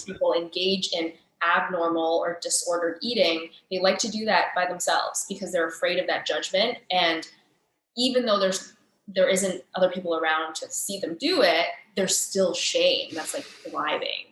People engage in abnormal or disordered eating, they like to do that by themselves because they're afraid of that judgment. And even though there isn't other people around to see them do it, there's still shame that's like thriving.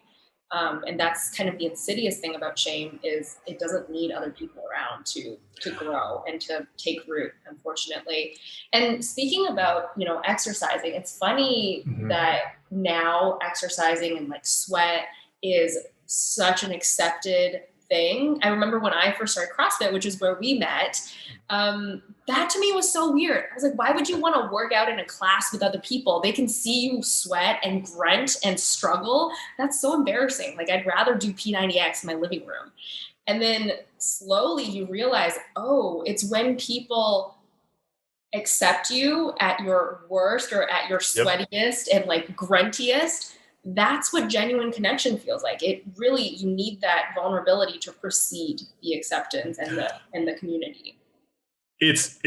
And that's kind of the insidious thing about shame is it doesn't need other people around to grow and to take root, unfortunately. And speaking about, exercising, it's funny that now exercising and like sweat is such an accepted thing. I remember when I first started CrossFit, which is where we met, that to me was so weird. I was like, why would you want to work out in a class with other people? They can see you sweat and grunt and struggle. That's so embarrassing. Like, I'd rather do P90X in my living room. And then slowly you realize, oh, it's when people accept you at your worst or at your sweatiest and like gruntiest. That's what genuine connection feels like. It really, you need that vulnerability to precede the acceptance and the community. It's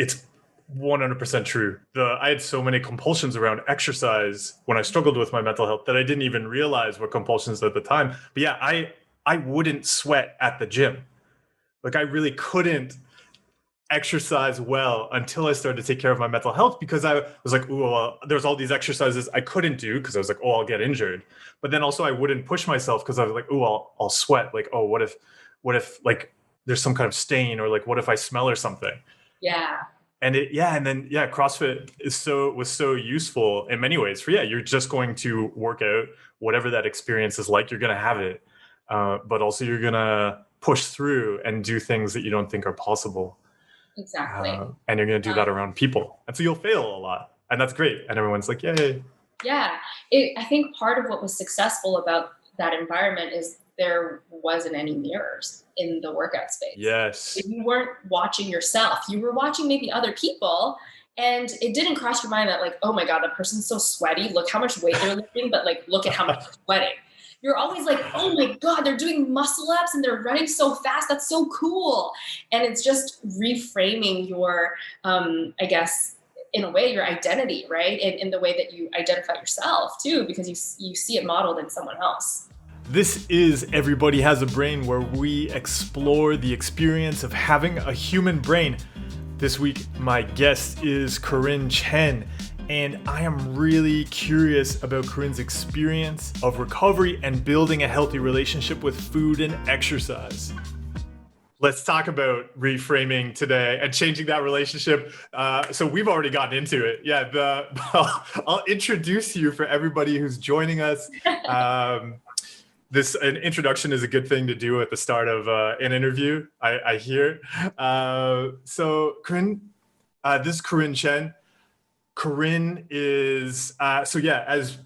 100% true. I had so many compulsions around exercise when I struggled with my mental health that I didn't even realize were compulsions at the time. But yeah, I wouldn't sweat at the gym. Like, I really couldn't exercise well until I started to take care of my mental health, because I was like, ooh, well, there's all these exercises I couldn't do because I was like, oh, I'll get injured. But then also I wouldn't push myself because I was like, ooh, I'll sweat. Like, oh, what if like there's some kind of stain, or like, what if I smell or something? Yeah. And CrossFit was so useful in many ways. You're just going to work out whatever that experience is like. You're going to have it, but also you're going to push through and do things that you don't think are possible. Exactly. And you're going to do that around people, and so you'll fail a lot, and that's great. And everyone's like, yay. Yeah, I think part of what was successful about that environment is there wasn't any mirrors in the workout space. Yes. You weren't watching yourself. You were watching maybe other people, and it didn't cross your mind that like, oh my God, that person's so sweaty. Look how much weight they're lifting, but like, look at how much they're sweating. You're always like, oh my God, they're doing muscle ups and they're running so fast. That's so cool. And it's just reframing your, I guess, in a way, your identity, right? In the way that you identify yourself too, because you see it modeled in someone else. This is Everybody Has a Brain, where we explore the experience of having a human brain. This week, my guest is Chen, and I am really curious about Keren's experience of recovery and building a healthy relationship with food and exercise. Let's talk about reframing today and changing that relationship. So we've already gotten into it. Yeah, I'll introduce you for everybody who's joining us. An introduction is a good thing to do at the start of an interview, I hear. So Keren, this is Chen. Keren is, as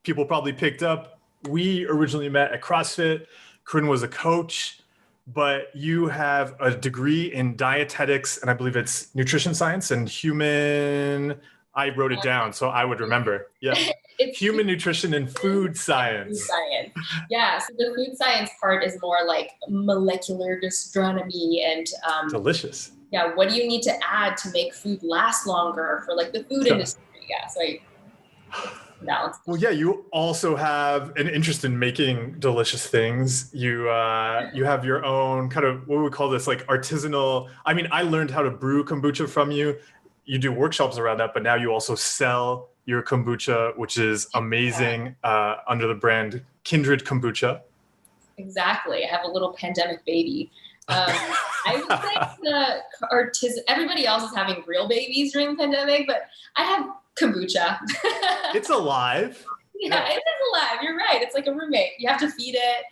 people probably picked up, we originally met at CrossFit. Keren was a coach, but you have a degree in dietetics, and I believe it's nutrition science and I wrote it down so I would remember. Yeah. It's human nutrition and food science. Food science. Yeah. So the food science part is more like molecular gastronomy and delicious. Yeah. What do you need to add to make food last longer for like the food industry? Yeah. So balance. Well, yeah, you also have an interest in making delicious things. You have your own kind of, what we call this, like artisanal. I mean, I learned how to brew kombucha from you. You do workshops around that, but now you also sell your kombucha, which is amazing, under the brand Kindred Kombucha. Exactly. I have a little pandemic baby. I would say everybody else is having real babies during the pandemic, but I have kombucha. It's alive. Yeah, it is alive. You're right. It's like a roommate. You have to feed it.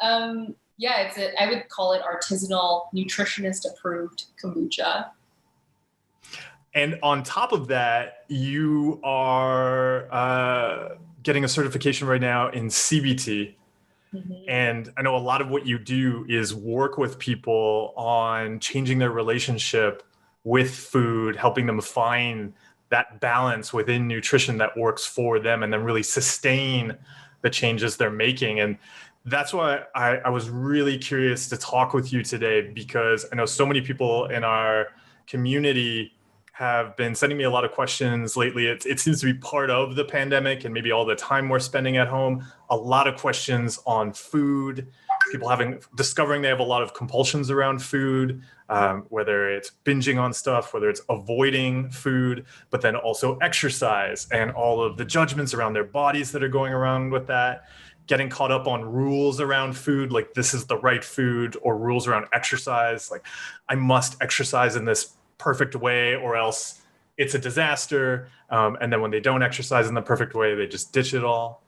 I would call it artisanal, nutritionist approved kombucha. And on top of that, you are getting a certification right now in CBT. Mm-hmm. And I know a lot of what you do is work with people on changing their relationship with food, helping them find that balance within nutrition that works for them, and then really sustain the changes they're making. And that's why I was really curious to talk with you today, because I know so many people in our community have been sending me a lot of questions lately. It seems to be part of the pandemic and maybe all the time we're spending at home. A lot of questions on food. People discovering they have a lot of compulsions around food, whether it's binging on stuff, whether it's avoiding food, but then also exercise and all of the judgments around their bodies that are going around with that. Getting caught up on rules around food, like this is the right food, or rules around exercise, like I must exercise in this perfect way or else it's a disaster. And then when they don't exercise in the perfect way, they just ditch it all.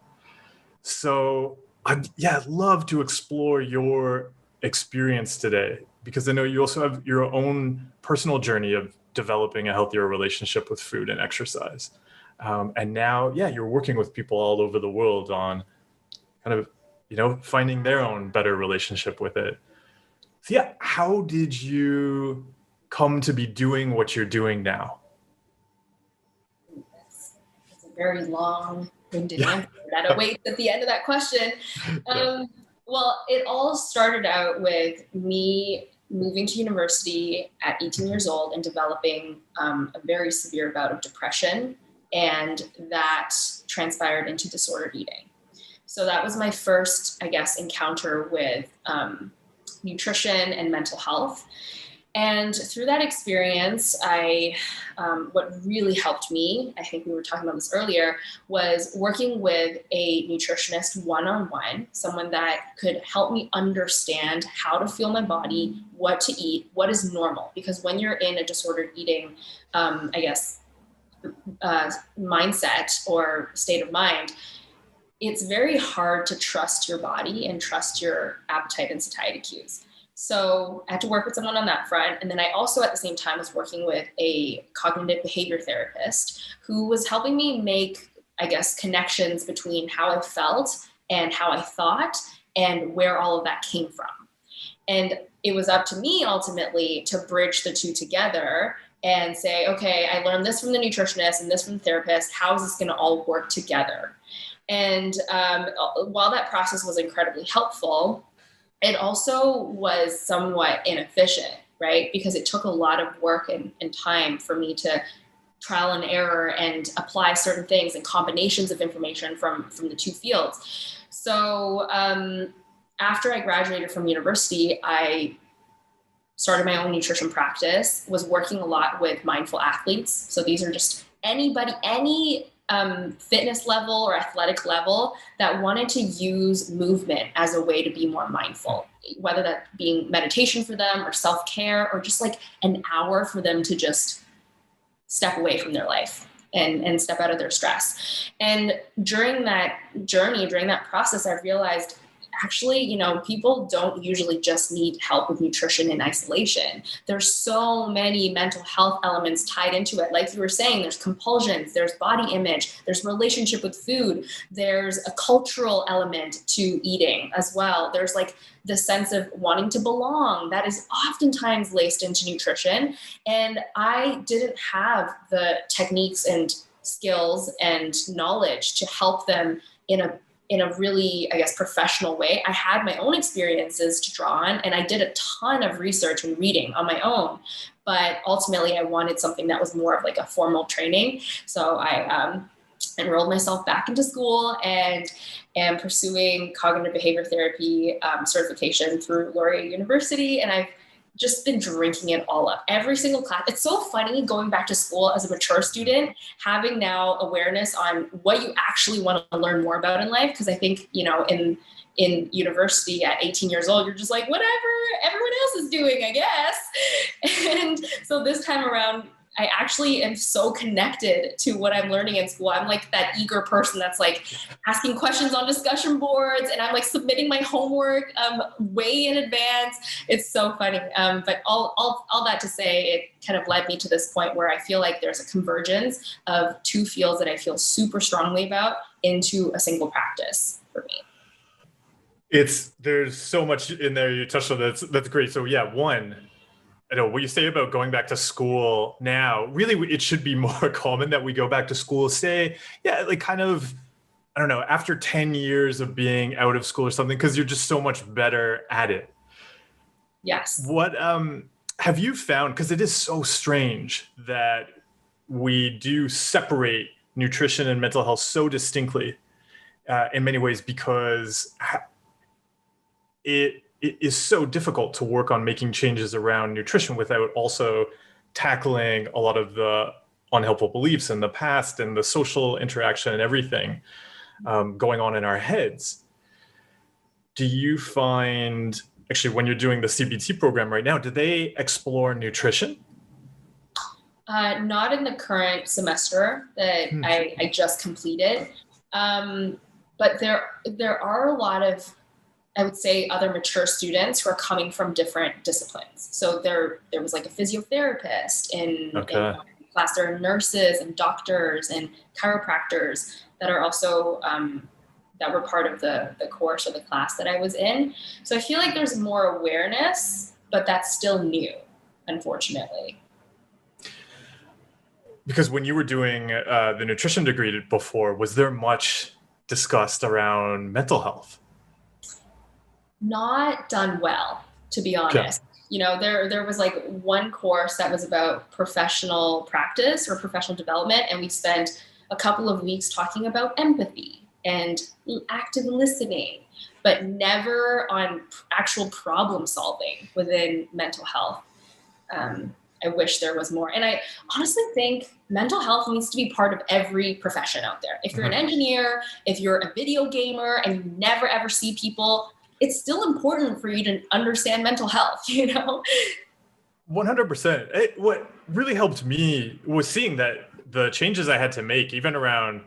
So I'd love to explore your experience today, because I know you also have your own personal journey of developing a healthier relationship with food and exercise. And now, you're working with people all over the world on kind of, finding their own better relationship with it. So how did you come to be doing what you're doing now? That's a very long-winded answer that awaits at the end of that question. Well, it all started out with me moving to university at 18 years old and developing a very severe bout of depression, and that transpired into disordered eating. So that was my first, I guess, encounter with nutrition and mental health. And through that experience, what really helped me, I think we were talking about this earlier, was working with a nutritionist one-on-one, someone that could help me understand how to feel my body, what to eat, what is normal. Because when you're in a disordered eating, mindset or state of mind, it's very hard to trust your body and trust your appetite and satiety cues. So I had to work with someone on that front. And then I also at the same time was working with a cognitive behavior therapist who was helping me make, I guess, connections between how I felt and how I thought and where all of that came from. And it was up to me ultimately to bridge the two together and say, okay, I learned this from the nutritionist and this from the therapist. How is this going to all work together? And while that process was incredibly helpful, it also was somewhat inefficient, right? Because it took a lot of work and time for me to trial and error and apply certain things and combinations of information from the two fields. So after I graduated from university, I started my own nutrition practice, was working a lot with mindful athletes. So these are just anybody, any fitness level or athletic level that wanted to use movement as a way to be more mindful, whether that being meditation for them or self-care or just like an hour for them to just step away from their life and step out of their stress. And during that journey, during that process, I realized actually, people don't usually just need help with nutrition in isolation. There's so many mental health elements tied into it. Like you were saying, there's compulsions, there's body image, there's relationship with food, there's a cultural element to eating as well. There's like the sense of wanting to belong that is oftentimes laced into nutrition. And I didn't have the techniques and skills and knowledge to help them in a really, I guess, professional way. I had my own experiences to draw on, and I did a ton of research and reading on my own. But ultimately, I wanted something that was more of like a formal training. So I enrolled myself back into school and am pursuing cognitive behavior therapy certification through Laurier University. And I've just been drinking it all up. Every single class. It's so funny going back to school as a mature student, having now awareness on what you actually want to learn more about in life. Because I think, in university at 18 years old, you're just like, whatever everyone else is doing, I guess. And so this time around, I actually am so connected to what I'm learning in school. I'm like that eager person that's like asking questions on discussion boards, and I'm like submitting my homework way in advance. It's so funny. But all that to say, it kind of led me to this point where I feel like there's a convergence of two fields that I feel super strongly about into a single practice for me. There's so much in there you touched on. That's great. So one, I know what you say about going back to school now, really it should be more common that we go back to school, say, like kind of, I don't know, after 10 years of being out of school or something, because you're just so much better at it. Yes. What, have you found, because it is so strange that we do separate nutrition and mental health so distinctly in many ways, because it is so difficult to work on making changes around nutrition without also tackling a lot of the unhelpful beliefs in the past and the social interaction and everything going on in our heads. Do you find, actually, when you're doing the CBT program right now, do they explore nutrition? Not in the current semester that I just completed, but there are a lot of, I would say, other mature students who are coming from different disciplines. So there was like a physiotherapist in my class. There are nurses and doctors and chiropractors that are also that were part of the course or the class that I was in. So I feel like there's more awareness, but that's still new, unfortunately. Because when you were doing the nutrition degree before, was there much discussed around mental health? Not done well, to be honest. Okay. You know, there was like one course that was about professional practice or professional development, and we spent a couple of weeks talking about empathy and active listening, but never on actual problem solving within mental health. I wish there was more. And I honestly think mental health needs to be part of every profession out there. If you're an engineer, if you're a video gamer and you never ever see people, it's still important for you to understand mental health, you know? 100%. What really helped me was seeing that the changes I had to make, even around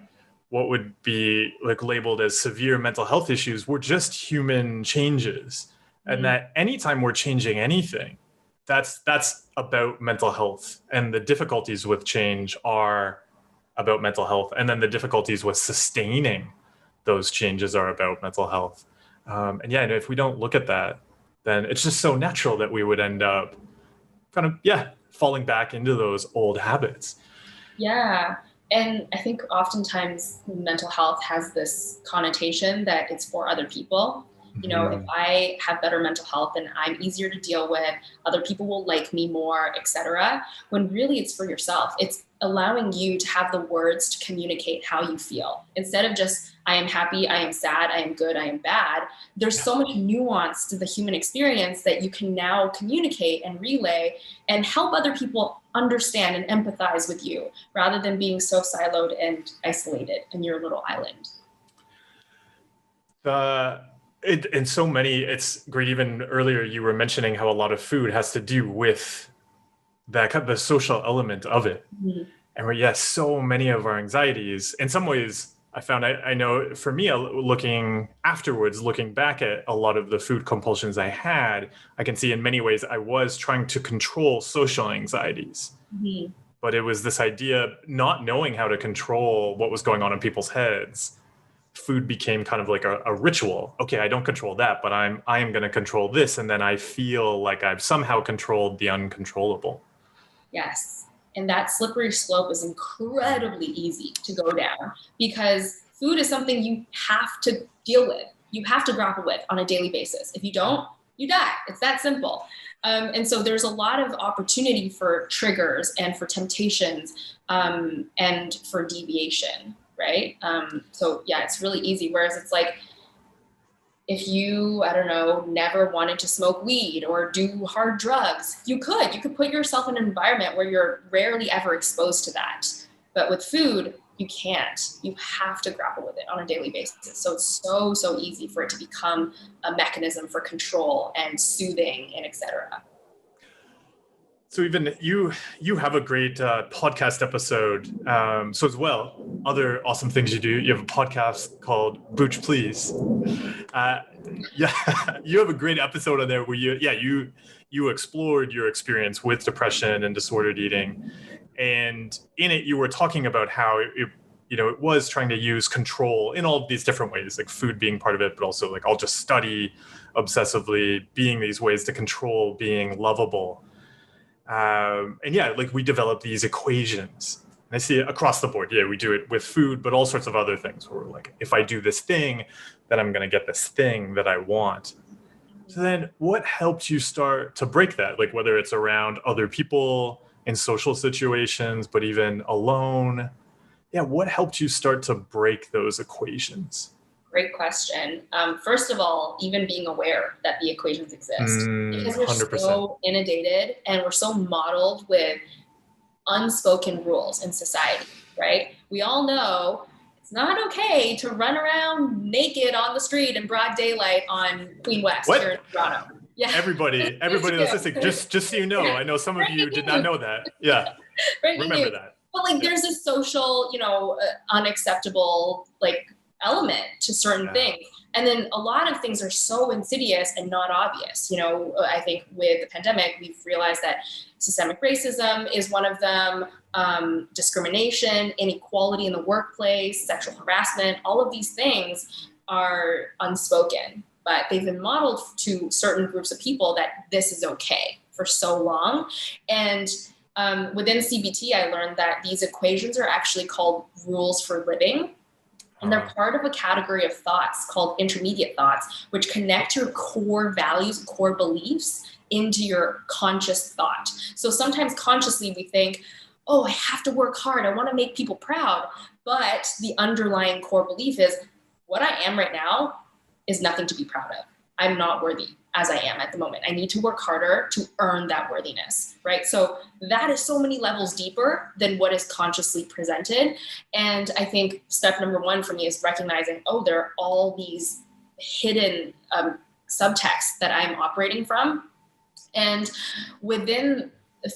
what would be like labeled as severe mental health issues, were just human changes. And that anytime we're changing anything, that's about mental health, and the difficulties with change are about mental health, and then the difficulties with sustaining those changes are about mental health. And if we don't look at that, then it's just so natural that we would end up kind of falling back into those old habits. Yeah. And I think oftentimes mental health has this connotation that it's for other people. You know, if I have better mental health, then I'm easier to deal with, other people will like me more, etc. When really it's for yourself. It's allowing you to have the words to communicate how you feel. Instead of just, I am happy, I am sad, I am good, I am bad. There's so much nuance to the human experience that you can now communicate and relay and help other people understand and empathize with you, rather than being so siloed and isolated in your little island. And so many, it's great. Even earlier, you were mentioning how a lot of food has to do with that kind of the social element of it. And so many of our anxieties, in some ways, I know for me, looking back at a lot of the food compulsions I had, I can see in many ways I was trying to control social anxieties. But it was this idea, not knowing how to control what was going on in people's heads. Food became kind of like a ritual. Okay, I don't control that, but I am going to control this, and then I feel like I've somehow controlled the uncontrollable. Yes, and that slippery slope is incredibly easy to go down, because food is something you have to deal with. You have to grapple with on a daily basis. If you don't, you die. It's that simple. And so there's a lot of opportunity for triggers and for temptations and for deviation. Right. So it's really easy. Whereas it's like, if you, I don't know, never wanted to smoke weed or do hard drugs, you could put yourself in an environment where you're rarely ever exposed to that. But with food, you can't. You have to grapple with it on a daily basis. So it's so easy for it to become a mechanism for control and soothing and etc. So even you have a great podcast episode. So as well, other awesome things you do. You have a podcast called Booch Please. You have a great episode on there where you explored your experience with depression and disordered eating, and in it you were talking about how it was trying to use control in all of these different ways, like food being part of it, but also like I'll just study obsessively, being these ways to control being lovable. Like we develop these equations. And I see it across the board. We do it with food, but all sorts of other things where we're like, if I do this thing, then I'm going to get this thing that I want. So then what helped you start to break that? Like whether it's around other people in social situations, but even alone. Yeah, what helped you start to break those equations? Great question. First of all, even being aware that the equations exist, because we're 100%. so inundated and we're so modeled with unspoken rules in society, right? We all know it's not okay to run around naked on the street in broad daylight on Queen West here in What? Toronto. Yeah. Everybody that's listening, just so you know, I know some of you did not know that. Yeah, Breaking remember news. that. But like, Yeah. there's a social, unacceptable like element to certain Yeah. things, and then a lot of things are so insidious and not obvious. I think with the pandemic, we've realized that systemic racism is one of them. Discrimination, inequality in the workplace, sexual harassment, all of these things are unspoken, but they've been modeled to certain groups of people that this is okay for so long. And within CBT, I learned that these equations are actually called rules for living. And they're part of a category of thoughts called intermediate thoughts, which connect your core values, core beliefs into your conscious thought. So sometimes consciously we think, oh, I have to work hard. I want to make people proud. But the underlying core belief is what I am right now is nothing to be proud of. I'm not worthy as I am at the moment. I need to work harder to earn that worthiness, right? So that is so many levels deeper than what is consciously presented. And I think step number one for me is recognizing, oh, there are all these hidden subtexts that I'm operating from. And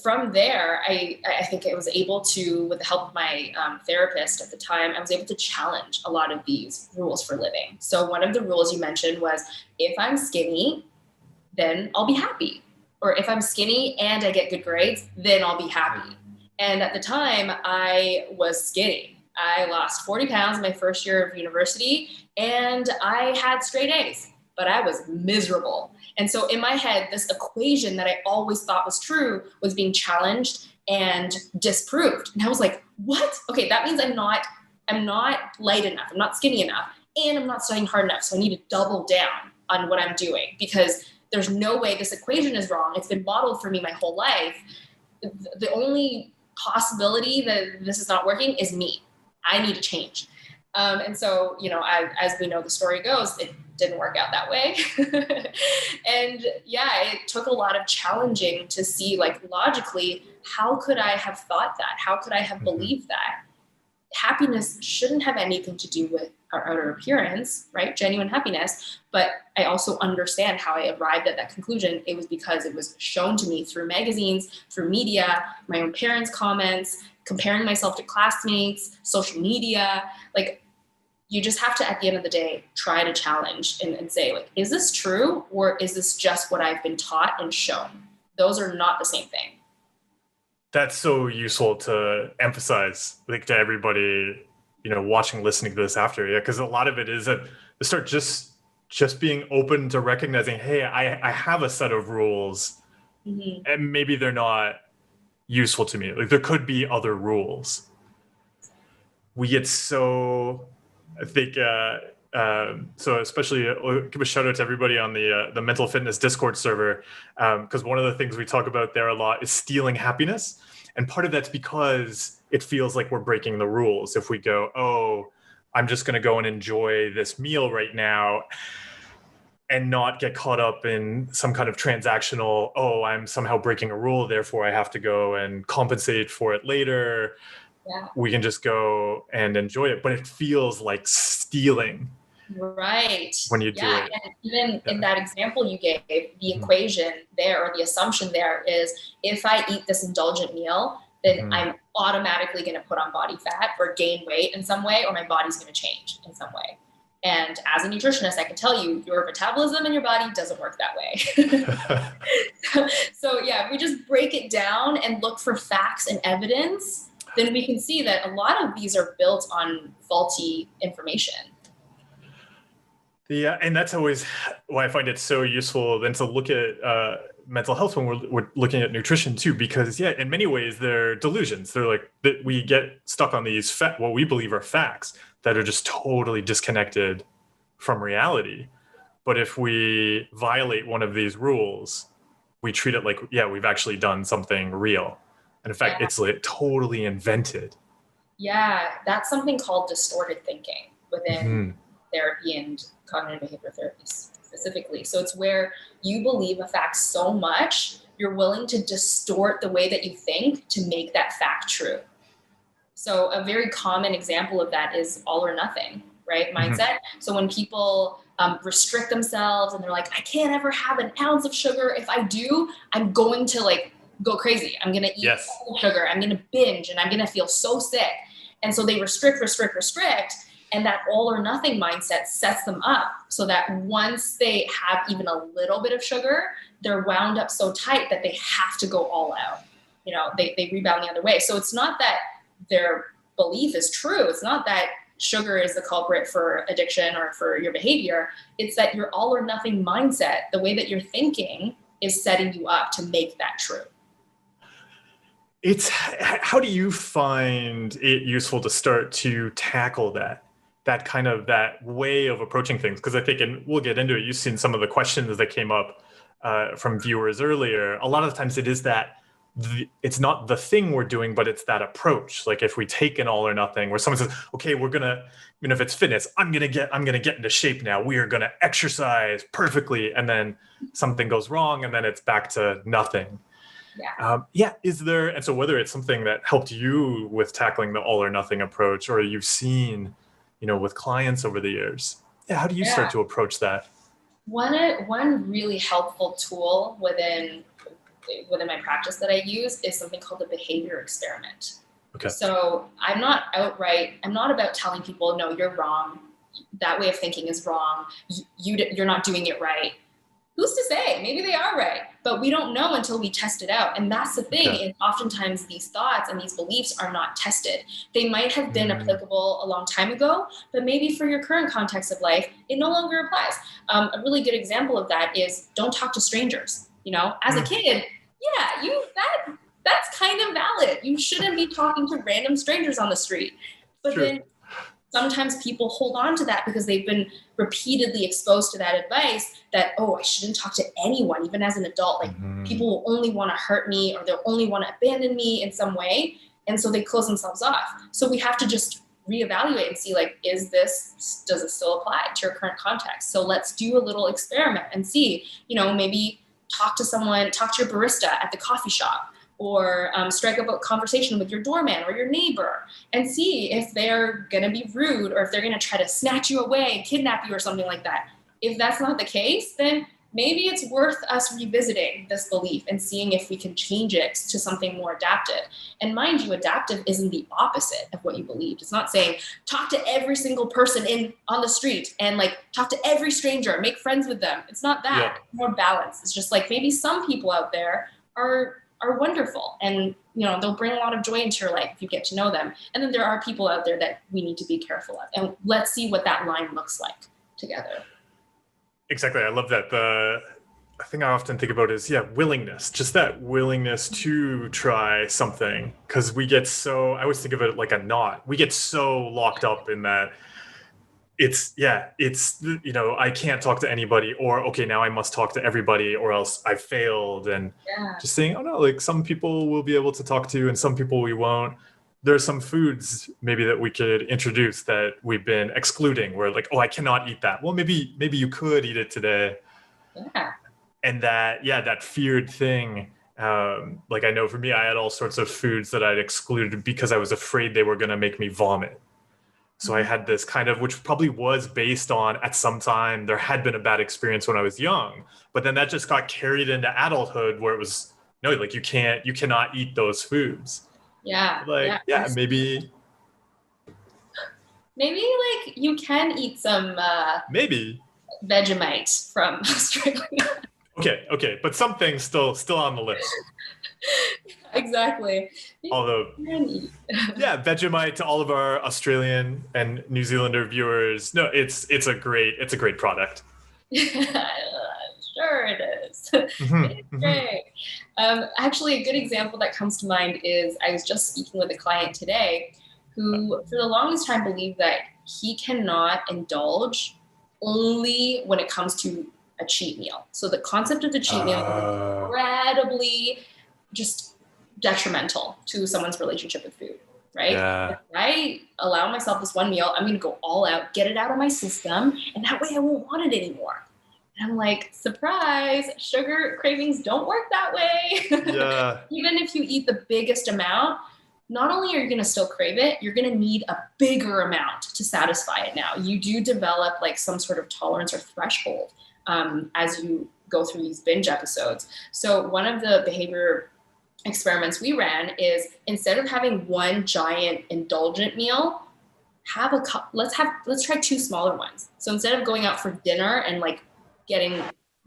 from there, I think I was able to, with the help of my therapist at the time, I was able to challenge a lot of these rules for living. So one of the rules you mentioned was, if I'm skinny, then I'll be happy. Or if I'm skinny and I get good grades, then I'll be happy. And at the time, I was skinny. I lost 40 pounds in my first year of university, and I had straight A's, but I was miserable. And so in my head, this equation that I always thought was true was being challenged and disproved. And I was like, what? Okay, that means I'm not light enough. I'm not skinny enough. And I'm not studying hard enough. So I need to double down on what I'm doing, because there's no way this equation is wrong. It's been modeled for me my whole life. The only possibility that this is not working is me. I need to change. And so, as we know, the story goes, it didn't work out that way. And yeah, it took a lot of challenging to see, like, logically, how could I have thought that? How could I have believed that? Happiness shouldn't have anything to do with our outer appearance, right? Genuine happiness. But I also understand how I arrived at that conclusion. It was because it was shown to me through magazines, through media, my own parents' comments, comparing myself to classmates, social media. Like, you just have to, at the end of the day, try to challenge and say, like, is this true? Or is this just what I've been taught and shown? Those are not the same thing. That's so useful to emphasize, like, to everybody, watching, listening to this after. Yeah, because a lot of it is that they start just being open to recognizing, hey, I have a set of rules, and maybe they're not useful to me. Like, there could be other rules. We get so, I think, so especially give a shout out to everybody on the mental fitness Discord server, because one of the things we talk about there a lot is stealing happiness. And part of that's because it feels like we're breaking the rules. If we go, oh, I'm just going to go and enjoy this meal right now and not get caught up in some kind of transactional, oh, I'm somehow breaking a rule, therefore I have to go and compensate for it later. Yeah. We can just go and enjoy it, but it feels like stealing. Right. When you do it. And even in that example you gave, the equation there, or the assumption there, is if I eat this indulgent meal, then I'm automatically going to put on body fat or gain weight in some way, or my body's going to change in some way. And as a nutritionist, I can tell you, your metabolism in your body doesn't work that way. So yeah, if we just break it down and look for facts and evidence, then we can see that a lot of these are built on faulty information. Yeah, and that's always why I find it so useful then to look at mental health when we're looking at nutrition too, because yeah, in many ways they're delusions. They're like that we get stuck on these what we believe are facts that are just totally disconnected from reality. But if we violate one of these rules, we treat it like, yeah, we've actually done something real. And in fact, Yeah. it's like totally invented. Yeah, that's something called distorted thinking within Hmm. therapy and cognitive behavior therapy specifically. So it's where you believe a fact so much, you're willing to distort the way that you think to make that fact true. So a very common example of that is all or nothing, right? Hmm. Mindset. So when people restrict themselves and they're like, I can't ever have an ounce of sugar. If I do, I'm going to like go crazy. I'm going to eat Yes. all the sugar. I'm going to binge and I'm going to feel so sick. And so they restrict. And that all or nothing mindset sets them up so that once they have even a little bit of sugar, they're wound up so tight that they have to go all out. They rebound the other way. So it's not that their belief is true. It's not that sugar is the culprit for addiction or for your behavior. It's that your all or nothing mindset, the way that you're thinking, is setting you up to make that true. It's how do you find it useful to start to tackle that kind of that way of approaching things? Because I think, and we'll get into it, you've seen some of the questions that came up from viewers earlier. A lot of the times it is that it's not the thing we're doing, but it's that approach. Like if we take an all or nothing, where someone says, "Okay, we're gonna, if it's fitness, I'm gonna get into shape now. We are gonna exercise perfectly," and then something goes wrong, and then it's back to nothing. Yeah. Yeah, is there, and so whether it's something that helped you with tackling the all or nothing approach, or you've seen, with clients over the years, yeah, how do you Yeah. start to approach that? One really helpful tool within my practice that I use is something called the behavior experiment. Okay. So I'm not about telling people, no, you're wrong. That way of thinking is wrong. You're not doing it right. Who's to say? Maybe they are right, but we don't know until we test it out. And that's the thing, Okay. is oftentimes these thoughts and these beliefs are not tested. They might have been applicable a long time ago, but maybe for your current context of life, it no longer applies. A really good example of that is don't talk to strangers. As a kid, yeah, that's kind of valid. You shouldn't be talking to random strangers on the street. But True. then sometimes people hold on to that because they've been repeatedly exposed to that advice that, oh, I shouldn't talk to anyone, even as an adult. Like people will only want to hurt me or they'll only want to abandon me in some way. And so they close themselves off. So we have to just reevaluate and see, like, does it still apply to your current context? So let's do a little experiment and see, maybe talk to your barista at the coffee shop, or strike up a conversation with your doorman or your neighbor and see if they're going to be rude or if they're going to try to snatch you away and kidnap you or something like that. If that's not the case, then maybe it's worth us revisiting this belief and seeing if we can change it to something more adaptive. And mind you, adaptive isn't the opposite of what you believed. It's not saying talk to every single person on the street and like talk to every stranger, make friends with them. It's not that. Yeah. It's more balance. It's just like maybe some people out there are wonderful, and they'll bring a lot of joy into your life if you get to know them. And then there are people out there that we need to be careful of, and let's see what that line looks like together. Exactly. I love that. The thing I often think about is, willingness, just that willingness to try something. Because I always think of it like a knot. We get so locked up in that. It's I can't talk to anybody, or okay, now I must talk to everybody or else I failed. And just saying, oh no, like some people we'll be able to talk to and some people we won't. There's some foods maybe that we could introduce that we've been excluding. We're like, oh, I cannot eat that. Well, maybe you could eat it today. Yeah. And that feared thing. Like I know for me, I had all sorts of foods that I'd excluded because I was afraid they were going to make me vomit. So I had this kind of, which probably was based on, at some time, there had been a bad experience when I was young, but then that just got carried into adulthood where it was, no, like you cannot eat those foods. Yeah. Like, yeah, maybe like you can eat some maybe Vegemite from Australia. Okay. But some things still on the list. Exactly. Although, yeah, Vegemite to all of our Australian and New Zealander viewers, no, it's a great product. Sure it is. It's great. Actually, a good example that comes to mind is I was just speaking with a client today who, for the longest time, believed that he cannot indulge only when it comes to a cheat meal. So the concept of the cheat meal is incredibly just detrimental to someone's relationship with food, right? Yeah. If I allow myself this one meal, I'm going to go all out, get it out of my system, and that way I won't want it anymore. And I'm like, surprise, sugar cravings don't work that way. Yeah. Even if you eat the biggest amount, not only are you going to still crave it, you're going to need a bigger amount to satisfy it now. You do develop like some sort of tolerance or threshold as you go through these binge episodes. So one of the behavior experiments we ran is, instead of having one giant indulgent meal, let's try two smaller ones. So instead of going out for dinner and like getting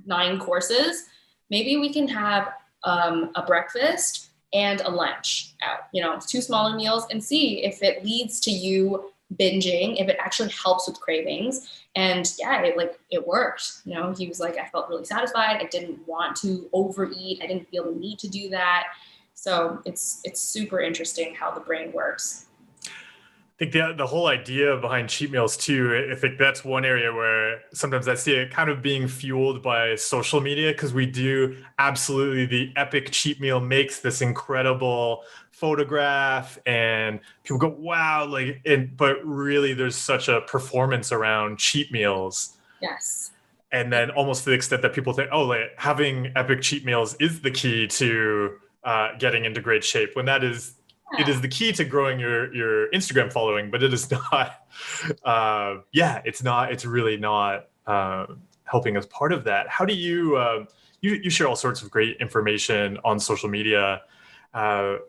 9 courses, maybe we can have a breakfast and a lunch out, 2 smaller meals, and see if it leads to you binging, if it actually helps with cravings. And yeah, it worked. He was like, I felt really satisfied. I didn't want to overeat. I didn't feel the need to do that. So it's super interesting how the brain works. I think the whole idea behind cheat meals too, I think that's one area where sometimes I see it kind of being fueled by social media, because we do absolutely, the epic cheat meal makes this incredible photograph and people go, wow, but really there's such a performance around cheat meals. Yes. And then almost to the extent that people think, having epic cheat meals is the key to getting into great shape, when that is, it is the key to growing your Instagram following, but it is not, it's really not helping as part of that. How do you, you share all sorts of great information on social media. How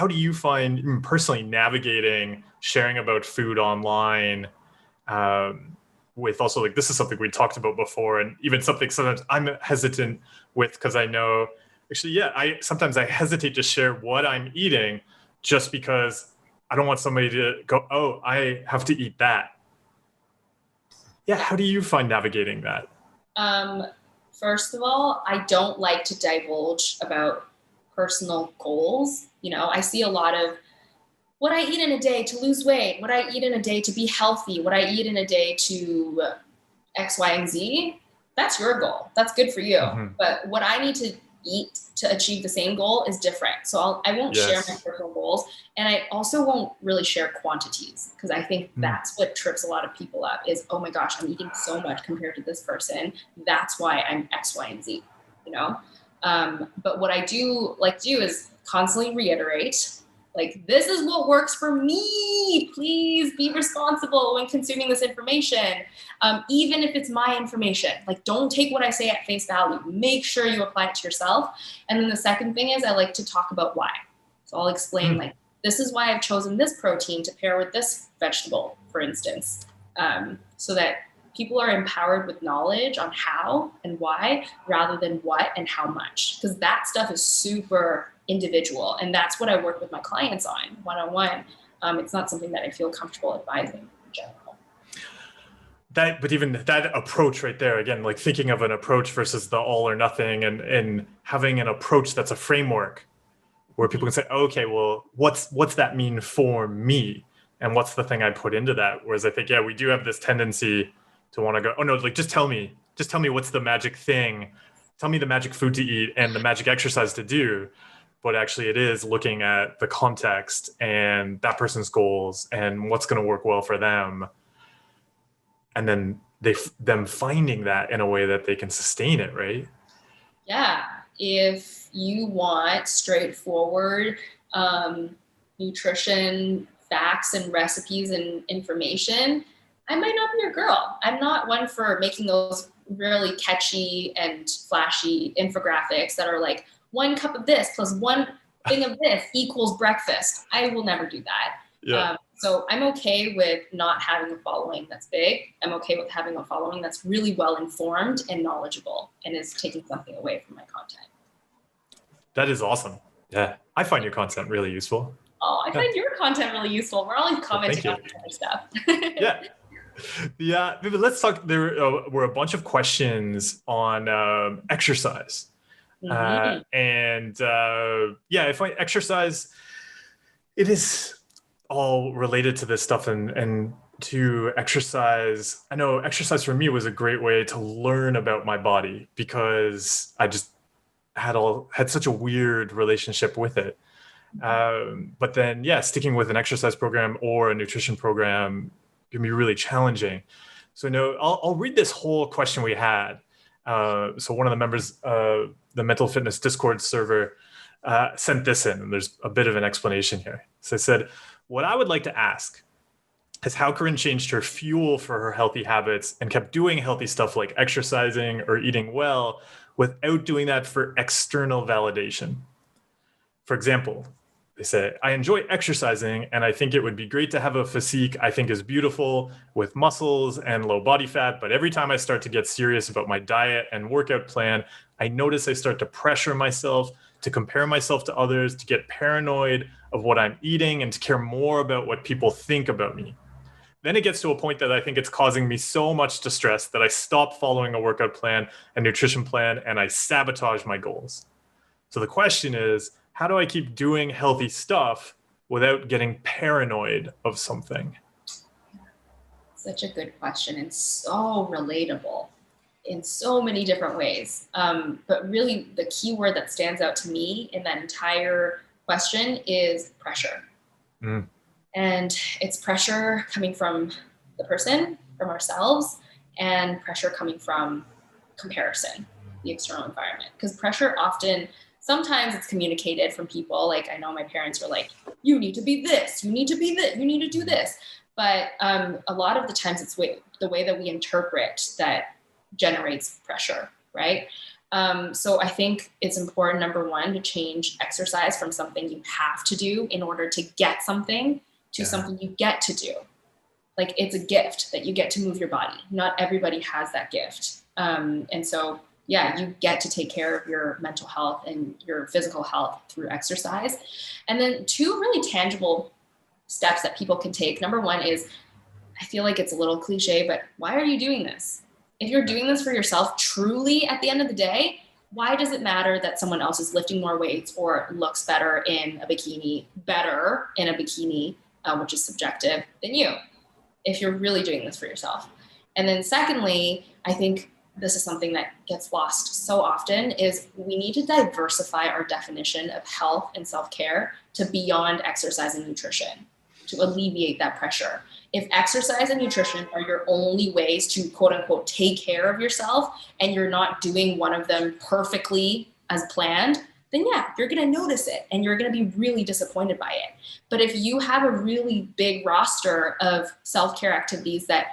do you find personally navigating sharing about food online, with also, like, this is something we talked about before, and even something sometimes I'm hesitant with, because I know, actually, sometimes I hesitate to share what I'm eating just because I don't want somebody to go, oh, I have to eat that. Yeah, how do you find navigating that? First of all, I don't like to divulge about personal goals. I see a lot of what I eat in a day to lose weight, what I eat in a day to be healthy, what I eat in a day to X, Y, and Z. That's your goal. That's good for you. Mm-hmm. But what I need to eat to achieve the same goal is different. So I won't share my personal goals. And I also won't really share quantities, because I think that's what trips a lot of people up is, oh my gosh, I'm eating so much compared to this person. That's why I'm X, Y, and Z, But what I do like to do is constantly reiterate, like, this is what works for me. Please be responsible when consuming this information. Even if it's my information, like, don't take what I say at face value. Make sure you apply it to yourself. And then the second thing is I like to talk about why. So I'll explain, like, this is why I've chosen this protein to pair with this vegetable, for instance, so that people are empowered with knowledge on how and why, rather than what and how much, because that stuff is super individual. And that's what I work with my clients on one-on-one. It's not something that I feel comfortable advising in general. But even that approach right there, again, like thinking of an approach versus the all or nothing, and having an approach that's a framework where people can say, okay, well, what's that mean for me? And what's the thing I put into that? Whereas I think, we do have this tendency to want to go, oh no, like, just tell me what's the magic thing. Tell me the magic food to eat and the magic exercise to do. But actually it is looking at the context and that person's goals and what's going to work well for them. And then them finding that in a way that they can sustain it, right? Yeah. If you want straightforward nutrition facts and recipes and information, I might not be your girl. I'm not one for making those really catchy and flashy infographics that are like, 1 cup of this plus 1 thing of this equals breakfast. I will never do that. Yeah. So I'm okay with not having a following that's big. I'm okay with having a following that's really well informed and knowledgeable and is taking something away from my content. That is awesome. Yeah. I find your content really useful. Oh, I find your content really useful. We're always commenting on each other's stuff. Yeah. Maybe let's talk. There were a bunch of questions on exercise. I find exercise, it is all related to this stuff, and to exercise. I know exercise for me was a great way to learn about my body because I just had such a weird relationship with it. But then, yeah, sticking with an exercise program or a nutrition program can be really challenging. So, no, I'll read this whole question we had. So, one of the members of the Mental Fitness Discord server sent this in, and there's a bit of an explanation here. So, I said, what I would like to ask is how Corinne changed her fuel for her healthy habits and kept doing healthy stuff like exercising or eating well without doing that for external validation. For example, they say, I enjoy exercising and I think it would be great to have a physique I think is beautiful with muscles and low body fat. But every time I start to get serious about my diet and workout plan, I notice I start to pressure myself, to compare myself to others, to get paranoid of what I'm eating, and to care more about what people think about me. Then it gets to a point that I think it's causing me so much distress that I stop following a workout plan, a nutrition plan, and I sabotage my goals. So the question is, how do I keep doing healthy stuff without getting paranoid of something? Such a good question and so relatable in so many different ways. But really, the key word that stands out to me in that entire question is pressure. Mm. And it's pressure coming from the person, from ourselves, and pressure coming from comparison, the external environment. Because pressure often, sometimes it's communicated from people. Like, I know my parents were like, you need to be this, you need to be this, you need to do this. But a lot of the times it's the way that we interpret that generates pressure, right? So I think it's important, number one, to change exercise from something you have to do in order to get something to something you get to do. Like, it's a gift that you get to move your body. Not everybody has that gift. And so, yeah, you get to take care of your mental health and your physical health through exercise. And then two really tangible steps that people can take. Number one is, I feel like it's a little cliche, but why are you doing this? If you're doing this for yourself, truly at the end of the day, why does it matter that someone else is lifting more weights or looks better in a bikini, which is subjective, than you, if you're really doing this for yourself? And then secondly, I think this is something that gets lost so often, is we need to diversify our definition of health and self-care to beyond exercise and nutrition to alleviate that pressure. If exercise and nutrition are your only ways to quote unquote take care of yourself, and you're not doing one of them perfectly as planned, then yeah, you're going to notice it and you're going to be really disappointed by it. But if you have a really big roster of self-care activities that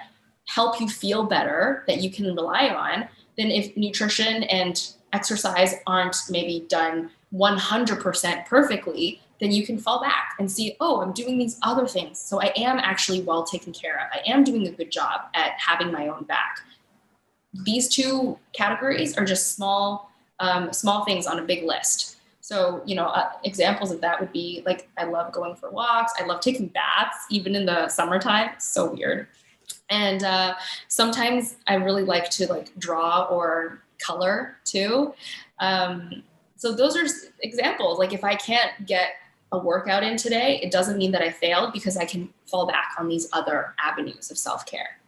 help you feel better, that you can rely on, then if nutrition and exercise aren't maybe done 100% perfectly, then you can fall back and see, oh, I'm doing these other things. So I am actually well taken care of. I am doing a good job at having my own back. These two categories are just small things on a big list. So, examples of that would be like, I love going for walks. I love taking baths, even in the summertime. It's so weird. And sometimes I really like to draw or color too. So those are examples. Like, if I can't get a workout in today, it doesn't mean that I failed, because I can fall back on these other avenues of self-care.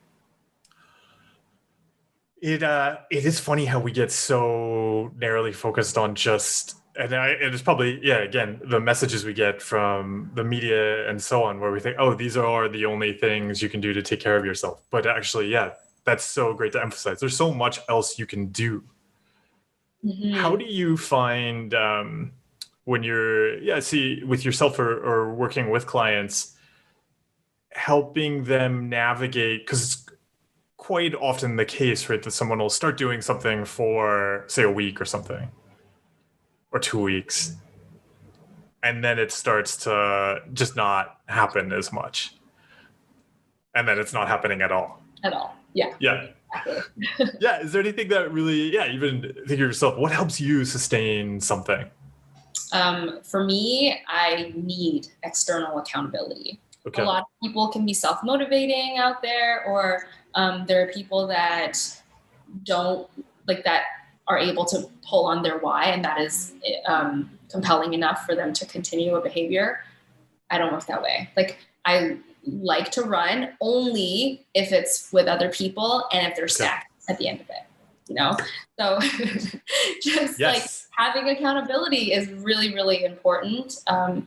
It is funny how we get so narrowly focused on just, and it is probably, again, the messages we get from the media and so on, where we think, oh, these are the only things you can do to take care of yourself. But actually, that's so great to emphasize. There's so much else you can do. Mm-hmm. How do you find when you're, with yourself or working with clients, helping them navigate, because it's quite often the case, right, that someone will start doing something for, say, a week or something, or 2 weeks, and then it starts to just not happen as much, and then it's not happening at all. Yeah. Yeah. Is there anything that really, even think of yourself, what helps you sustain something? For me, I need external accountability. Okay. A lot of people can be self-motivating out there, or there are people that don't that are able to pull on their why, and that is compelling enough for them to continue a behavior. I don't work that way. Like, I like to run only if it's with other people and if there's snacks at the end of it, you know? So just like Yes. having accountability is really, really important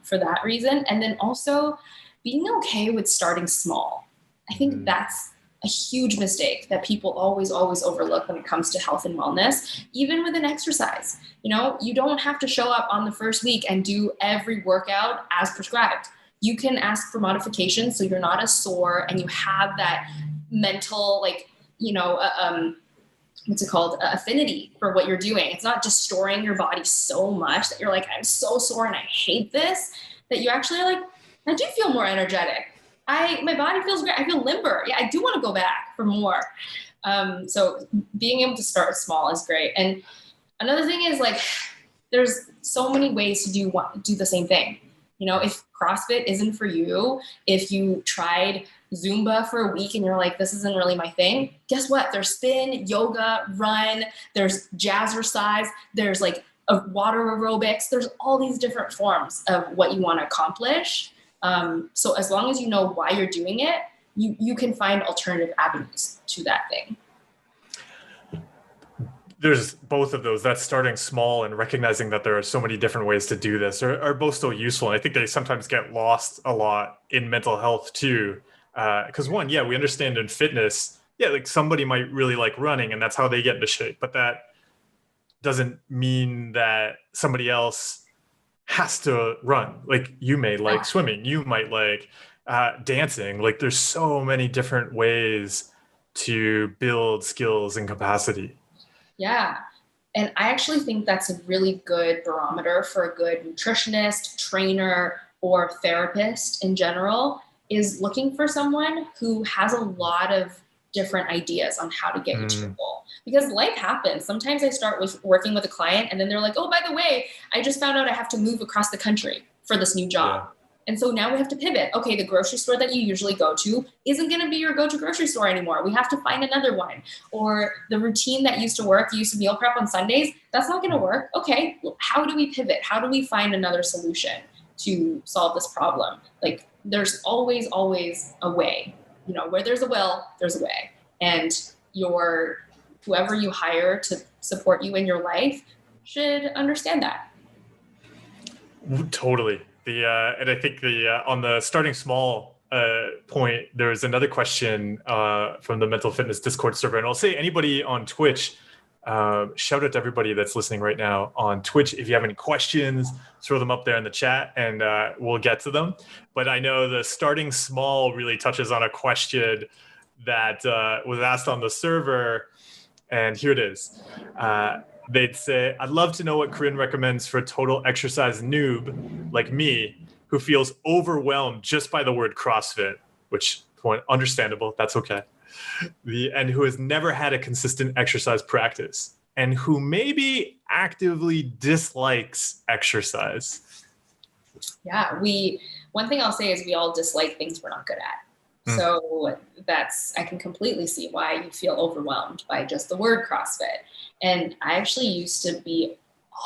for that reason. And then also being okay with starting small. I think that's a huge mistake that people always, always overlook when it comes to health and wellness, even with an exercise. You know, you don't have to show up on the first week and do every workout as prescribed. You can ask for modifications so you're not as sore and you have that mental, like, you know, what's it called? Affinity for what you're doing. It's not just storing your body so much that you're like, I'm so sore and I hate this, that you actually are like, I do feel more energetic. My body feels great. I feel limber. Yeah, I do want to go back for more. So being able to start small is great. And another thing is like, there's so many ways to do the same thing. You know, if CrossFit isn't for you, if you tried Zumba for a week and you're like, this isn't really my thing, guess what? There's spin, yoga, run, there's jazzercise, there's like water aerobics. There's all these different forms of what you want to accomplish. So as long as you know why you're doing it, you can find alternative avenues to that thing. There's both of those. That's starting small and recognizing that there are so many different ways to do this are both so useful. And I think they sometimes get lost a lot in mental health too. Because one, yeah, we understand in fitness, yeah, like somebody might really like running and that's how they get into shape. But that doesn't mean that somebody else has to run. Like you may like swimming, you might like dancing. Like there's so many different ways to build skills and capacity. Yeah. And I actually think that's a really good barometer for a good nutritionist, trainer, or therapist in general, is looking for someone who has a lot of different ideas on how to get you to your goal. Because life happens. Sometimes I start with working with a client and then they're like, oh, by the way, I just found out I have to move across the country for this new job. Yeah. And so now we have to pivot. Okay, the grocery store that you usually go to isn't going to be your go-to grocery store anymore. We have to find another one. Or the routine that used to work, you used to meal prep on Sundays, that's not going to work. Okay, how do we pivot? How do we find another solution to solve this problem? Like there's always, always a way. You know, where there's a will, there's a way. And whoever you hire to support you in your life should understand that. Totally. And I think on the starting small point, there's another question from the Mental Fitness Discord server. And I'll say anybody on Twitch, shout out to everybody that's listening right now on Twitch. If you have any questions, throw them up there in the chat and we'll get to them. But I know the starting small really touches on a question that was asked on the server. And here it is. They'd say, I'd love to know what Keren recommends for a total exercise noob like me who feels overwhelmed just by the word CrossFit, which, understandable, that's okay. And who has never had a consistent exercise practice and who maybe actively dislikes exercise. Yeah, one thing I'll say is we all dislike things we're not good at. So I can completely see why you feel overwhelmed by just the word CrossFit. And I actually used to be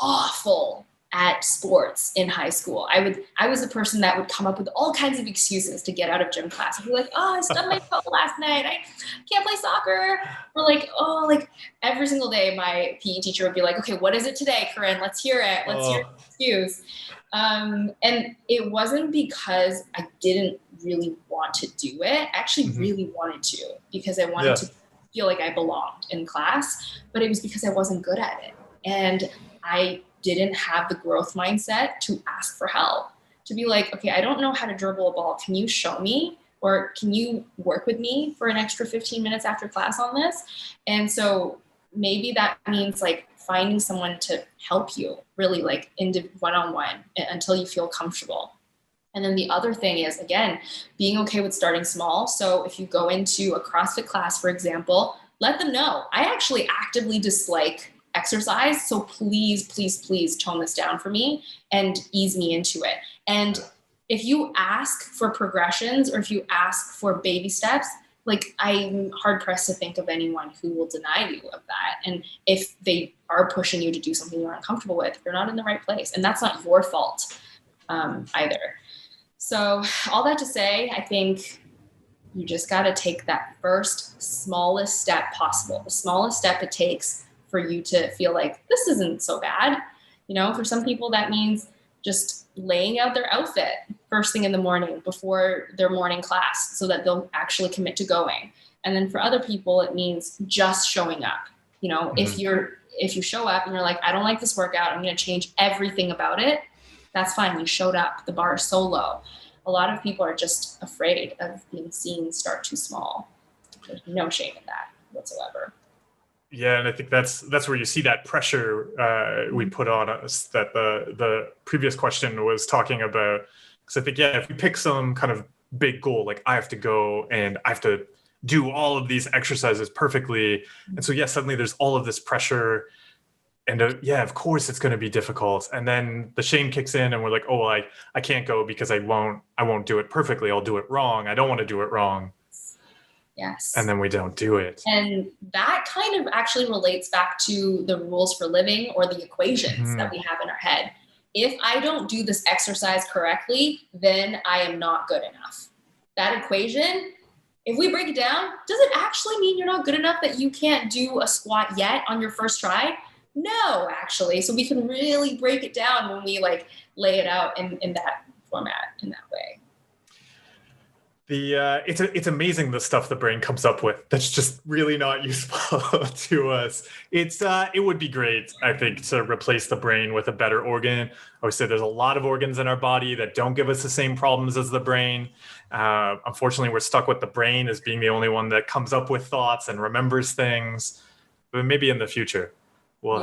awful at sports in high school. I was the person that would come up with all kinds of excuses to get out of gym class. I'd be like, oh, I stubbed my toe last night. I can't play soccer. Or like every single day my PE teacher would be like, okay, what is it today, Keren? Let's hear it. Let's hear the excuse. And it wasn't because I didn't really want to do it. I actually really wanted to, because I wanted to feel like I belonged in class, but it was because I wasn't good at it. And I didn't have the growth mindset to ask for help, to be like, okay, I don't know how to dribble a ball. Can you show me? Or can you work with me for an extra 15 minutes after class on this? And so maybe that means like finding someone to help you really like one-on-one until you feel comfortable. And then the other thing is, again, being okay with starting small. So if you go into a CrossFit class, for example, let them know, I actually actively dislike exercise. So please, please, please tone this down for me and ease me into it. And if you ask for progressions or if you ask for baby steps, like I'm hard pressed to think of anyone who will deny you of that. And if they are pushing you to do something you're uncomfortable with, you're not in the right place. And that's not your fault either. So all that to say, I think You just got to take that first smallest step possible, the smallest step it takes for you to feel like this isn't so bad. For some people, that means just laying out their outfit first thing in the morning before their morning class so that they'll actually commit to going. And then for other people, it means just showing up. If you show up and you're like, I don't like this workout, I'm going to change everything about it. That's fine. You showed up. The bar is so low. A lot of people are just afraid of being seen start too small. There's no shame in that whatsoever. Yeah, and I think that's where you see that pressure we put on us that the previous question was talking about. Because I think, if we pick some kind of big goal, like I have to go and I have to do all of these exercises perfectly. And so, suddenly there's all of this pressure. And of course it's going to be difficult. And then the shame kicks in and we're like, oh, I can't go because I won't do it perfectly. I'll do it wrong. I don't want to do it wrong. Yes. And then we don't do it. And that kind of actually relates back to the rules for living or the equations that we have in our head. If I don't do this exercise correctly, then I am not good enough. That equation, if we break it down, does it actually mean you're not good enough that you can't do a squat yet on your first try? No, actually. So we can really break it down when we lay it out in that format, in that way. It's amazing the stuff the brain comes up with that's just really not useful to us. It would be great, I think, to replace the brain with a better organ. I always say there's a lot of organs in our body that don't give us the same problems as the brain. Unfortunately, we're stuck with the brain as being the only one that comes up with thoughts and remembers things. But maybe in the future, we'll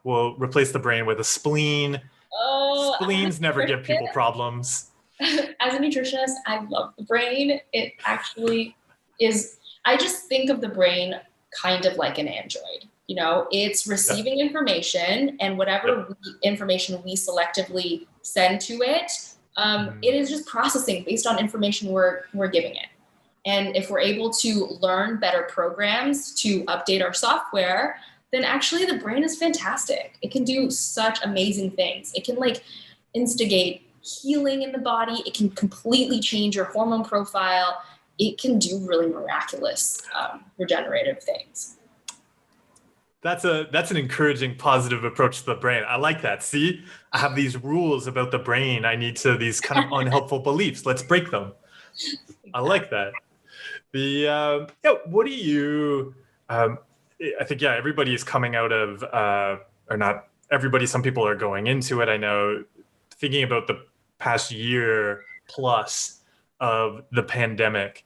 we'll replace the brain with a spleen. Oh, spleens never give people problems. As a nutritionist, I love the brain. It actually is. I just think of the brain kind of like an android. It's receiving information, and whatever information we selectively send to it, it is just processing based on information we're giving it. And if we're able to learn better programs to update our software, then actually the brain is fantastic. It can do such amazing things. It can instigate healing in the body. It can completely change your hormone profile. It can do really miraculous regenerative things. That's an encouraging, positive approach to the brain. I like that. See, I have these rules about the brain. I need these kind of unhelpful beliefs. Let's break them. I like that. What do you? I think everybody is coming out of, or not everybody. Some people are going into it. I know, thinking about the past year plus of the pandemic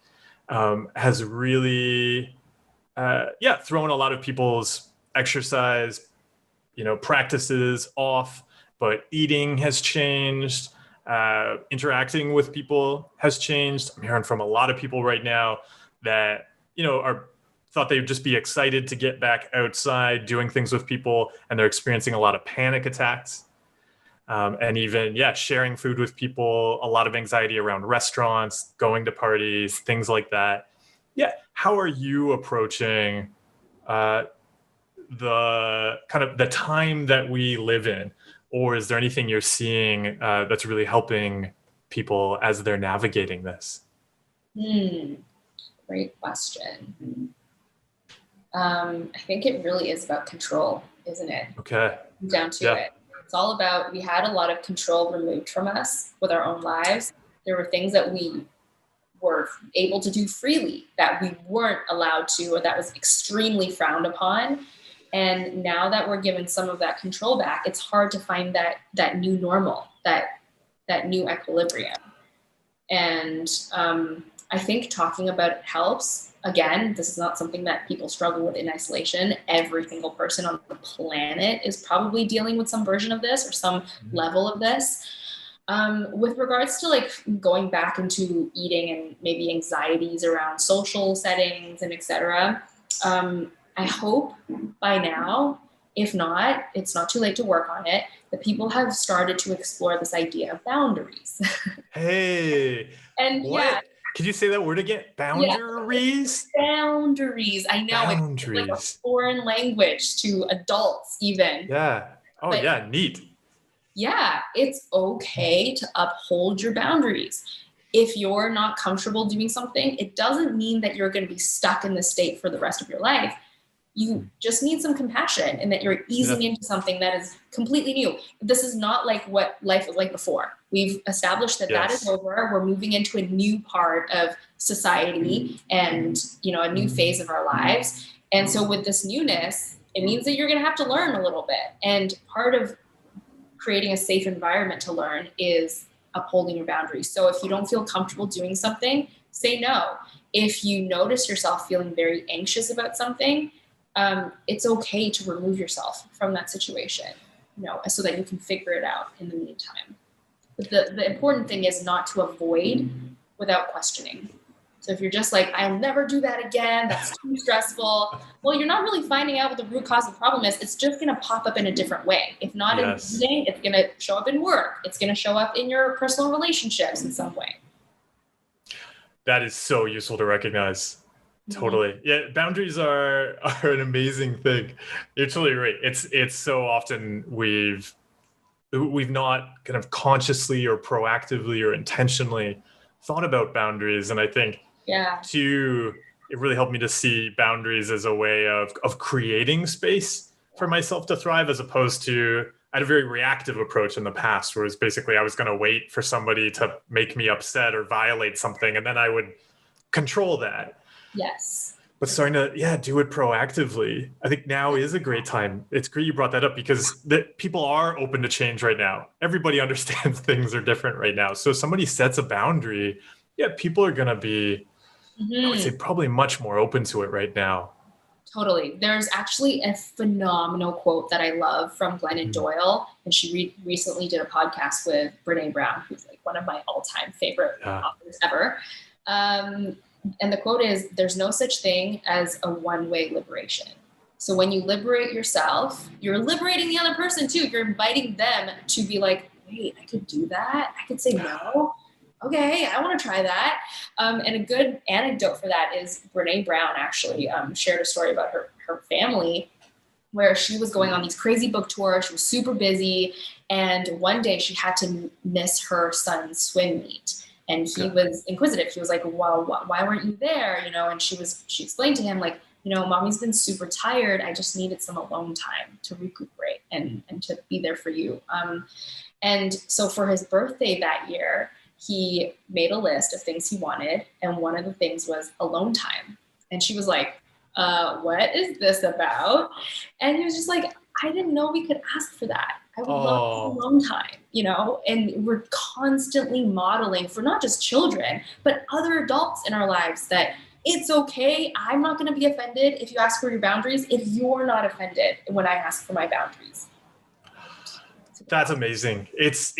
has really, thrown a lot of people's exercise, practices off, but eating has changed. Interacting with people has changed. I'm hearing from a lot of people right now that, thought they would just be excited to get back outside, doing things with people, and they're experiencing a lot of panic attacks. And even, sharing food with people, a lot of anxiety around restaurants, going to parties, things like that. Yeah. How are you approaching the kind of the time that we live in? Or is there anything you're seeing that's really helping people as they're navigating this? Great question. I think it really is about control, isn't it? Okay. Down to it. It's all about, we had a lot of control removed from us with our own lives. There were things that we were able to do freely that we weren't allowed to, or that was extremely frowned upon. And now that we're given some of that control back, it's hard to find that new normal, that new equilibrium. And I think talking about it helps. Again, this is not something that people struggle with in isolation. Every single person on the planet is probably dealing with some version of this or some level of this. With regards to going back into eating and maybe anxieties around social settings and etc. I hope by now, if not, it's not too late to work on it, that people have started to explore this idea of boundaries. Hey. And what? Could you say that word again? Boundaries? Yeah. Boundaries. I know. Boundaries. It's like a foreign language to adults even. Yeah. Oh, but, neat. Yeah. It's okay to uphold your boundaries. if you're not comfortable doing something, it doesn't mean that you're going to be stuck in this state for the rest of your life. You just need some compassion and that you're easing into something that is completely new. This is not like what life was like before. We've established that that is over. We're moving into a new part of society and, a new phase of our lives. And so with this newness, it means that you're going to have to learn a little bit. And part of creating a safe environment to learn is upholding your boundaries. So if you don't feel comfortable doing something, say no. If you notice yourself feeling very anxious about something, it's okay to remove yourself from that situation, so that you can figure it out in the meantime. But the important thing is not to avoid without questioning. So if you're just like, I'll never do that again, that's too stressful, well, you're not really finding out what the root cause of the problem is. It's just going to pop up in a different way. If not in eating, it's going to show up in work. It's going to show up in your personal relationships in some way. That is so useful to recognize. Totally. Yeah, boundaries are an amazing thing. You're totally right. It's so often we've not kind of consciously or proactively or intentionally thought about boundaries. And I think too, it really helped me to see boundaries as a way of creating space for myself to thrive, as opposed to I had a very reactive approach in the past, where it was basically I was going to wait for somebody to make me upset or violate something, and then I would control that. Yes. But starting to, do it proactively. I think now is a great time. It's great you brought that up, because people are open to change right now. Everybody understands things are different right now. So if somebody sets a boundary, people are going to be, I would say, probably much more open to it right now. Totally. There's actually a phenomenal quote that I love from Glennon Doyle. And she recently did a podcast with Brene Brown, who's like one of my all-time favorite authors ever. And the quote is, there's no such thing as a one-way liberation. So when you liberate yourself, you're liberating the other person too. You're inviting them to be like, wait, I could do that. I could say no. Okay, I want to try that. And a good anecdote for that is Brene Brown actually shared a story about her family, where she was going on these crazy book tours. She was super busy. And one day she had to miss her son's swim meet. And he was inquisitive. He was like, well, why weren't you there? And she explained to him, like, mommy's been super tired. I just needed some alone time to recuperate and to be there for you. And so for his birthday that year, he made a list of things he wanted. And one of the things was alone time. And she was like, what is this about? And he was just like, I didn't know we could ask for that. I would love some alone time, and we're constantly modeling for not just children, but other adults in our lives that it's okay. I'm not going to be offended if you ask for your boundaries, if you're not offended when I ask for my boundaries. That's amazing. It's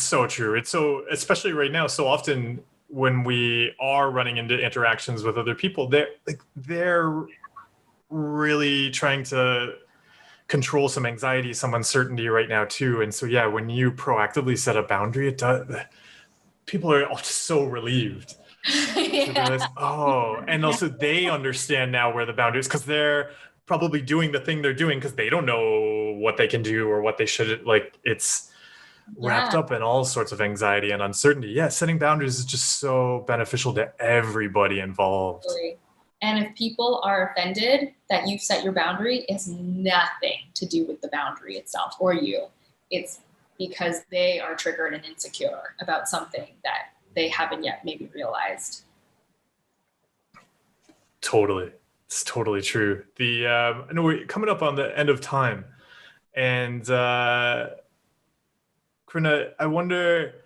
so true. It's so, especially right now, so often when we are running into interactions with other people, they're really trying to control some anxiety, some uncertainty right now too. And so, when you proactively set a boundary, people are all just so relieved. Realize, and also they understand now where the boundary is, because they're probably doing the thing they're doing because they don't know what they can do or what they should, like, it's wrapped up in all sorts of anxiety and uncertainty. Setting boundaries is just so beneficial to everybody involved. Really. And if people are offended that you've set your boundary, it has nothing to do with the boundary itself or you. It's because they are triggered and insecure about something that they haven't yet maybe realized. Totally. It's totally true. I know we're coming up on the end of time. And Keren, I wonder,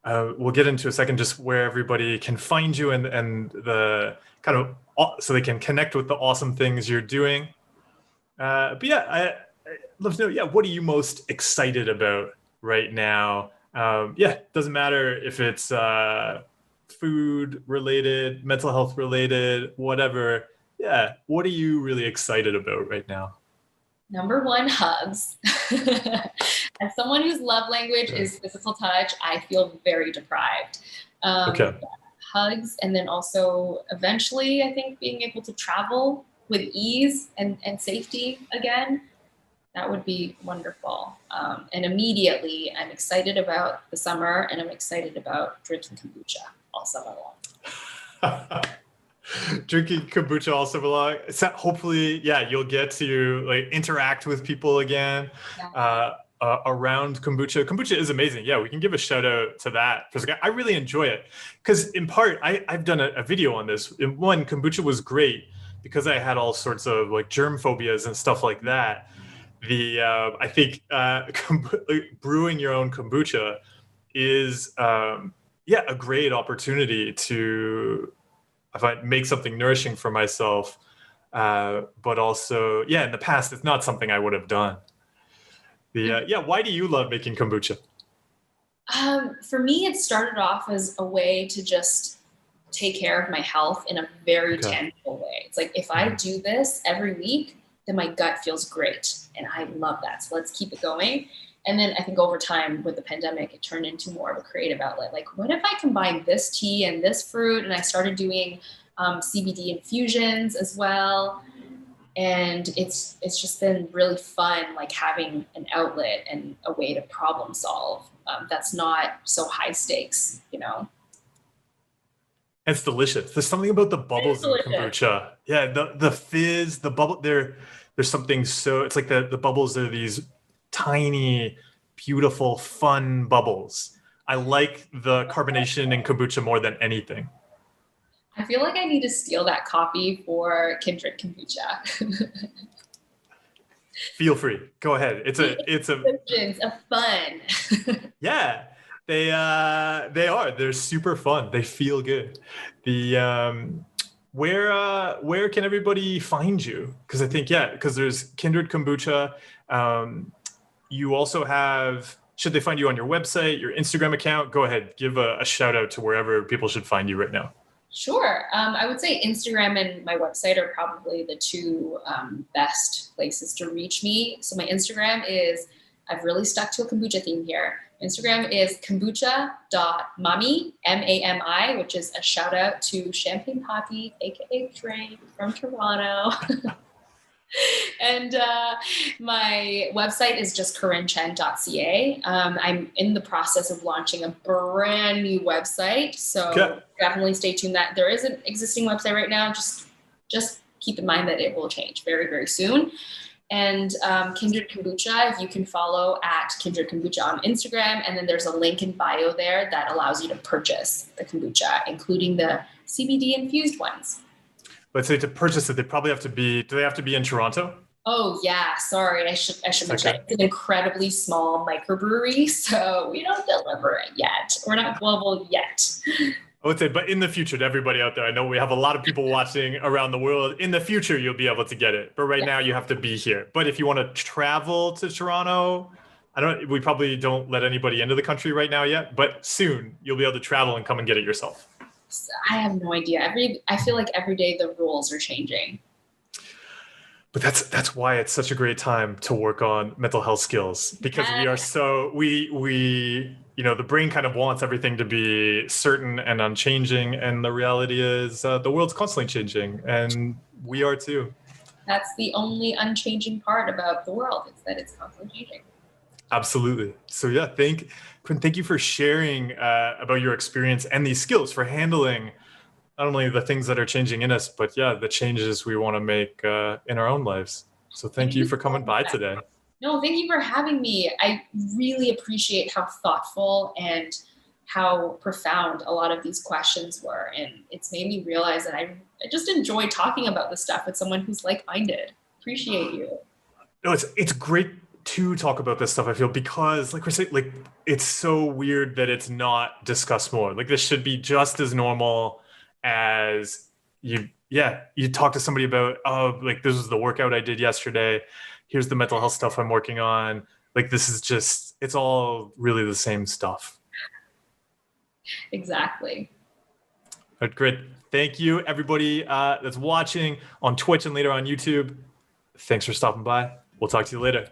we'll get into a second just where everybody can find you and the kind of, so they can connect with the awesome things you're doing. But I'd love to know, what are you most excited about right now? Doesn't matter if it's food related, mental health related, whatever. What are you really excited about right now? Number one, hugs. As someone whose love language is physical touch, I feel very deprived. Hugs, and then also eventually, I think being able to travel with ease and safety again, that would be wonderful. And immediately, I'm excited about the summer, and I'm excited about drinking kombucha. all summer long. Drinking kombucha all summer long. So hopefully, yeah, you'll get to like interact with people again Yeah. around kombucha. Kombucha is amazing. Yeah, we can give a shout out to that. I really enjoy it because, in part, I've done a video on this. In one, kombucha was great because I had all sorts of like germ phobias and stuff like that. I think brewing your own kombucha is yeah, a great opportunity to, if I make something nourishing for myself, but also, yeah, in the past, it's not something I would have done. Yeah, why do you love making kombucha? For me, it started off as a way to just take care of my health in a very Okay. tangible way. It's like if I do this every week, then my gut feels great. And I love that. So let's keep it going. And then I think over time with the pandemic, it turned into more of a creative outlet. Like, what if I combine this tea and this fruit? And I started doing CBD infusions as well. And it's just been really fun, like having an outlet and a way to problem solve that's not so high stakes, you know. It's delicious. There's something about the It's bubbles in delicious. kombucha. Yeah, the fizz, the bubble. There's something so. It's like the bubbles are these tiny, beautiful, fun bubbles. I like the carbonation in kombucha more than anything. I feel like I need to steal that copy for Kindred Kombucha. Feel free. Go ahead. The It's a descriptions of fun. yeah. They are. They're super fun. They feel good. The where can everybody find you? Because I think, yeah, because there's Kindred Kombucha. Um, you also have, should they find you on your website, your Instagram account? Go ahead, give a shout out to wherever people should find you right now. Sure. I would say Instagram and my website are probably the two best places to reach me. So my Instagram is, I've really stuck to a kombucha theme here. Instagram is kombucha.mami, M-A-M-I, which is a shout out to Champagne Poppy, aka Trey from Toronto. And my website is just kerenchen.ca. I'm in the process of launching a brand new website, so Okay. definitely stay tuned. That there is an existing website right now. Just keep in mind that it will change very, very soon. And Kindred Kombucha, you can follow at Kindred Kombucha on Instagram, and then there's a link in bio there that allows you to purchase the kombucha, including the CBD infused ones. Let's say to purchase it, they probably have to be. Do they have to be in Toronto? Oh yeah, sorry. I should mention Okay. it. It's an incredibly small microbrewery, so we don't deliver it yet. We're not global yet. I would say, but in the future, to everybody out there, I know we have a lot of people watching around the world. In the future, you'll be able to get it, but right Yeah. now, you have to be here. But if you want to travel to Toronto, I don't. We probably don't let anybody into the country right now yet, but soon you'll be able to travel and come and get it yourself. I have no idea. I feel like every day the rules are changing. But that's why it's such a great time to work on mental health skills, because we are Yeah, so we the brain kind of wants everything to be certain and unchanging, and the reality is the world's constantly changing, and we are too. that's the only unchanging part about the world. It's that it's constantly changing. Absolutely. So yeah, Quinn, thank you for sharing about your experience and these skills for handling not only the things that are changing in us, but yeah, the changes we want to make in our own lives. So thank Thank you you for so coming by much. today. No, thank you for having me. I really appreciate how thoughtful and how profound a lot of these questions were. And it's made me realize that I just enjoy talking about this stuff with someone who's like-minded. Appreciate you. No, it's great to talk about this stuff. I feel, because like we're saying, like it's so weird that it's not discussed more. Like this should be just as normal as you. Yeah, you talk to somebody about, oh, like this was the workout I did yesterday. Here's the mental health stuff I'm working on. Like this is just, it's all really the same stuff. Exactly. But great. Thank you, everybody that's watching on Twitch and later on YouTube. Thanks for stopping by. We'll talk to you later.